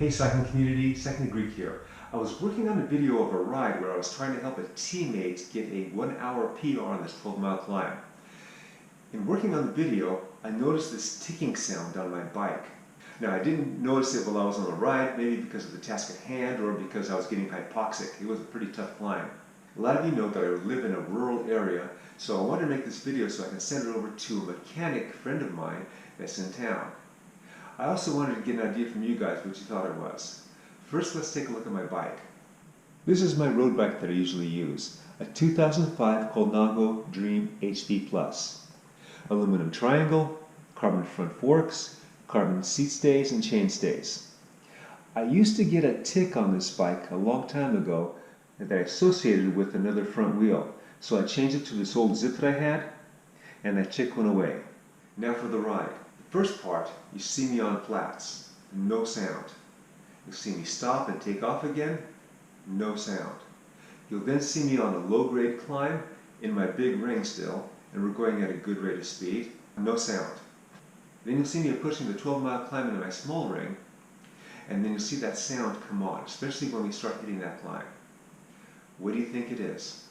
Hey cycling community, Cycling Greek here. I was working on a video of a ride where I was trying to help a teammate get a 1-hour PR on this 12-mile climb. In working on the video, I noticed this ticking sound on my bike. Now I didn't notice it while I was on the ride, maybe because of the task at hand or because I was getting hypoxic. It was a pretty tough climb. A lot of you know that I live in a rural area, so I wanted to make this video so I can send it over to a mechanic friend of mine that's in town. I also wanted to get an idea from you guys what you thought it was. First, let's take a look at my bike. This is my road bike that I usually use, a 2005 Colnago Dream HD Plus. Aluminum triangle, carbon front forks, carbon seat stays and chain stays. I used to get a tick on this bike a long time ago that I associated with another front wheel, so I changed it to this old zip that I had, and that tick went away. Now for the ride. First part, you see me on flats, no sound. You'll see me stop and take off again, no sound. You'll then see me on a low-grade climb in my big ring still, and we're going at a good rate of speed, no sound. Then you'll see me pushing the 12-mile climb in my small ring, and then you'll see that sound come on, especially when we start hitting that climb. What do you think it is?